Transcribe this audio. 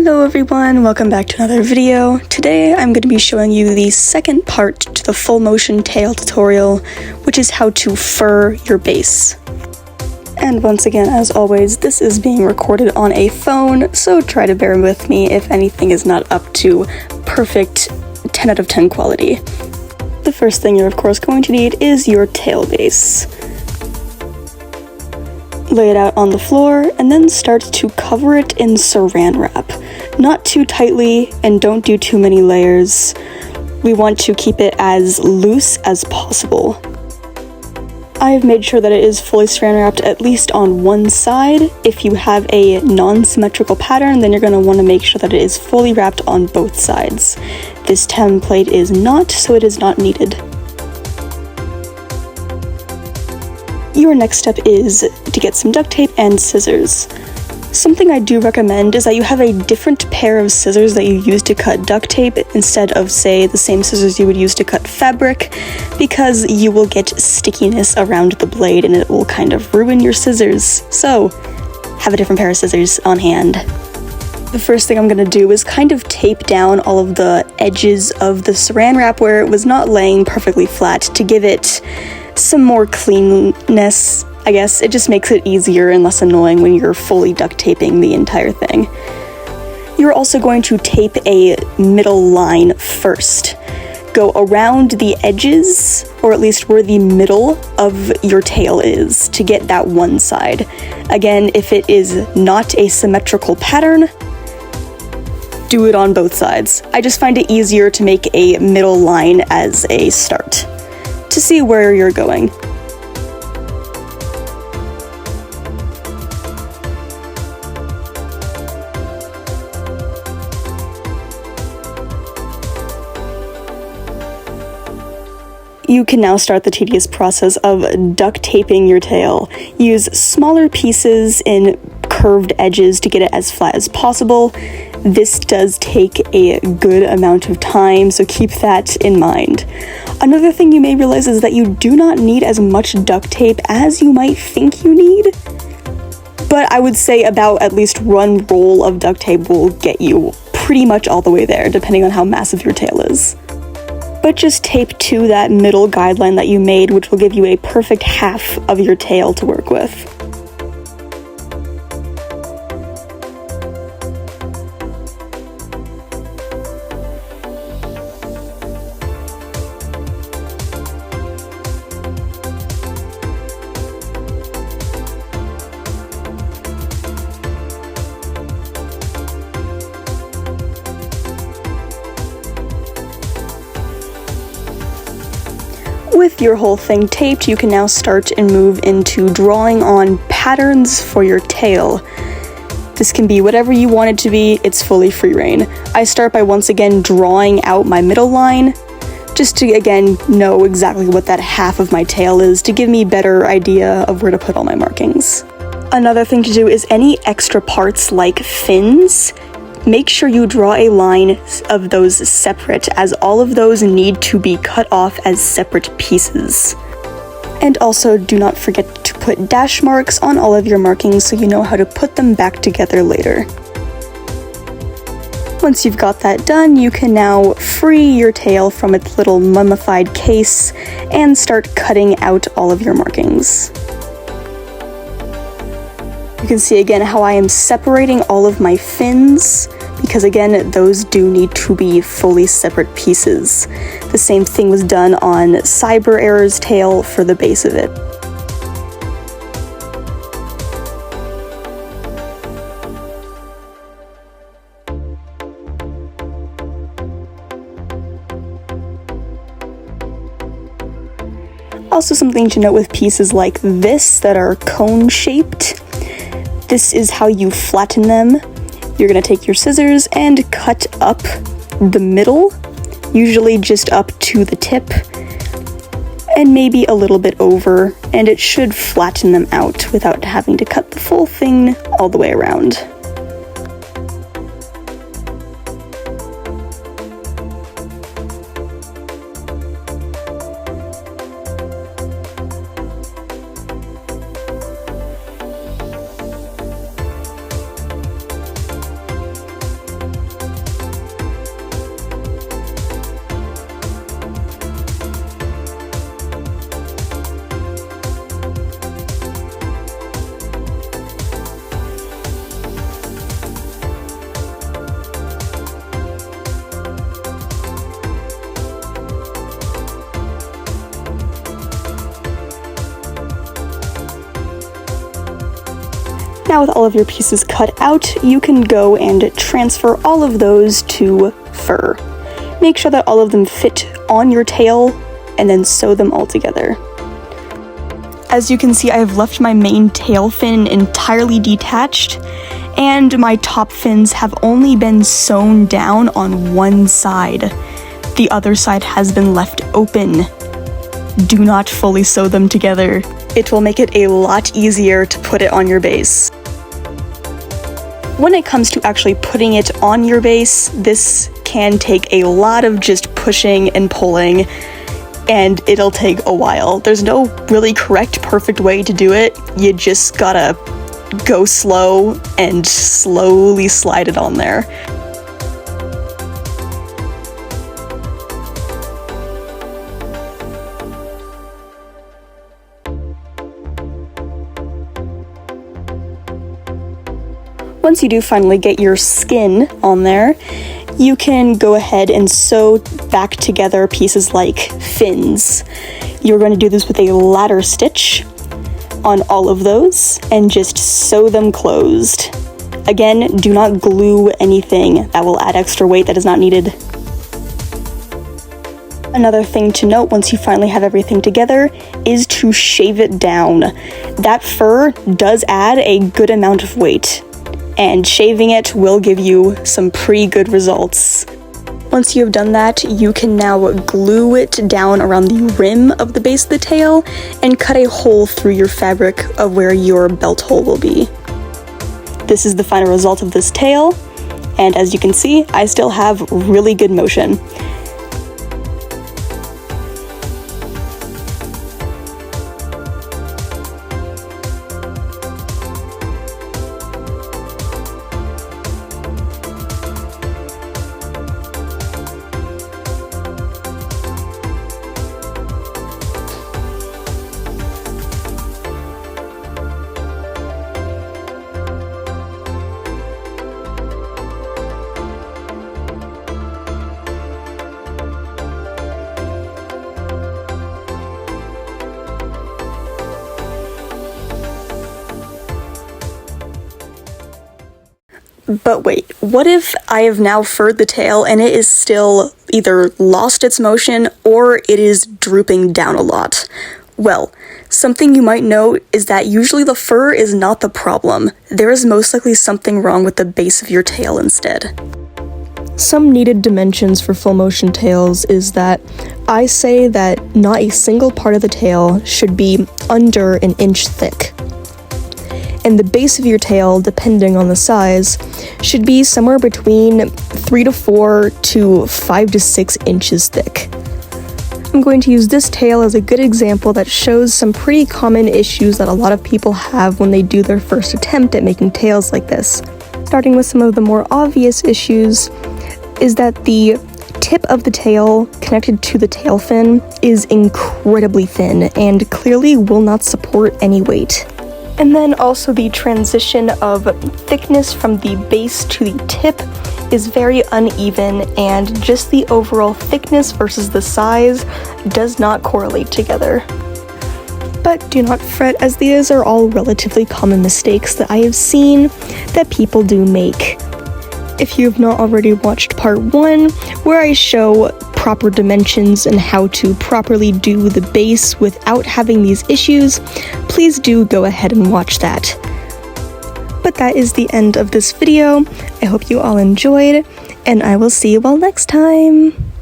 Hello everyone, welcome back to another video. Today I'm going to be showing you the second part to the full motion tail tutorial, which is how to fur your base. And once again, as always, this is being recorded on a phone, so try to bear with me if anything is not up to perfect 10 out of 10 quality. The first thing you're of course going to need is your tail base. Lay it out on the floor, and then start to cover it in saran wrap. Not too tightly, and don't do too many layers. We want to keep it as loose as possible. I've made sure that it is fully saran wrapped at least on one side. If you have a non-symmetrical pattern, then you're going to want to make sure that it is fully wrapped on both sides. This template is not, so it is not needed. Your next step is to get some duct tape and scissors. Something I do recommend is that you have a different pair of scissors that you use to cut duct tape instead of, say, the same scissors you would use to cut fabric, because you will get stickiness around the blade and it will kind of ruin your scissors. So, have a different pair of scissors on hand. The first thing I'm going to do is kind of tape down all of the edges of the saran wrap where it was not laying perfectly flat to give it some more cleanness. I guess it just makes it easier and less annoying when you're fully duct taping the entire thing. You're also going to tape a middle line first. Go around the edges, or at least where the middle of your tail is, to get that one side. Again, if it is not a symmetrical pattern, do it on both sides. I just find it easier to make a middle line as a start, to see where you're going. You can now start the tedious process of duct taping your tail. Use smaller pieces in curved edges to get it as flat as possible. This does take a good amount of time, so keep that in mind. Another thing you may realize is that you do not need as much duct tape as you might think you need, but I would say about at least one roll of duct tape will get you pretty much all the way there, depending on how massive your tail is. But just tape to that middle guideline that you made, which will give you a perfect half of your tail to work with. With your whole thing taped, you can now start and move into drawing on patterns for your tail. This can be whatever you want it to be, it's fully free reign. I start by once again drawing out my middle line, just to again know exactly what that half of my tail is, to give me a better idea of where to put all my markings. Another thing to do is any extra parts like fins, make sure you draw a line of those separate, as all of those need to be cut off as separate pieces. And also do not forget to put dash marks on all of your markings so you know how to put them back together later. Once you've got that done, you can now free your tail from its little mummified case and start cutting out all of your markings. You can see again how I am separating all of my fins, because again, those do need to be fully separate pieces. The same thing was done on Cyber Error's tail for the base of it. Also, something to note with pieces like this that are cone-shaped, this is how you flatten them. You're going to take your scissors and cut up the middle, usually just up to the tip, and maybe a little bit over, and it should flatten them out without having to cut the full thing all the way around. Now with all of your pieces cut out, you can go and transfer all of those to fur. Make sure that all of them fit on your tail, and then sew them all together. As you can see, I have left my main tail fin entirely detached, and my top fins have only been sewn down on one side. The other side has been left open. Do not fully sew them together. It will make it a lot easier to put it on your base. When it comes to actually putting it on your base, this can take a lot of just pushing and pulling, and it'll take a while. There's no really correct, perfect way to do it. You just gotta go slow and slowly slide it on there. Once you do finally get your skin on there, you can go ahead and sew back together pieces like fins. You're going to do this with a ladder stitch on all of those and just sew them closed. Again, do not glue anything. That will add extra weight that is not needed. Another thing to note once you finally have everything together is to shave it down. That fur does add a good amount of weight, and shaving it will give you some pretty good results. Once you have done that, you can now glue it down around the rim of the base of the tail and cut a hole through your fabric of where your belt hole will be. This is the final result of this tail, and as you can see, I still have really good motion. But wait, what if I have now furred the tail and it is still either lost its motion or it is drooping down a lot? Well, something you might note is that usually the fur is not the problem. There is most likely something wrong with the base of your tail instead. Some needed dimensions for full motion tails is that I say that not a single part of the tail should be under an inch thick. And the base of your tail, depending on the size, should be somewhere between 3 to 4 to 5 to 6 inches thick. I'm going to use this tail as a good example that shows some pretty common issues that a lot of people have when they do their first attempt at making tails like this. Starting with some of the more obvious issues is that the tip of the tail connected to the tail fin is incredibly thin and clearly will not support any weight. And then also the transition of thickness from the base to the tip is very uneven, and just the overall thickness versus the size does not correlate together. But do not fret, as these are all relatively common mistakes that I have seen that people do make. If you have not already watched part 1, where I show proper dimensions and how to properly do the base without having these issues, please do go ahead and watch that. But that is the end of this video. I hope you all enjoyed, and I will see you all next time!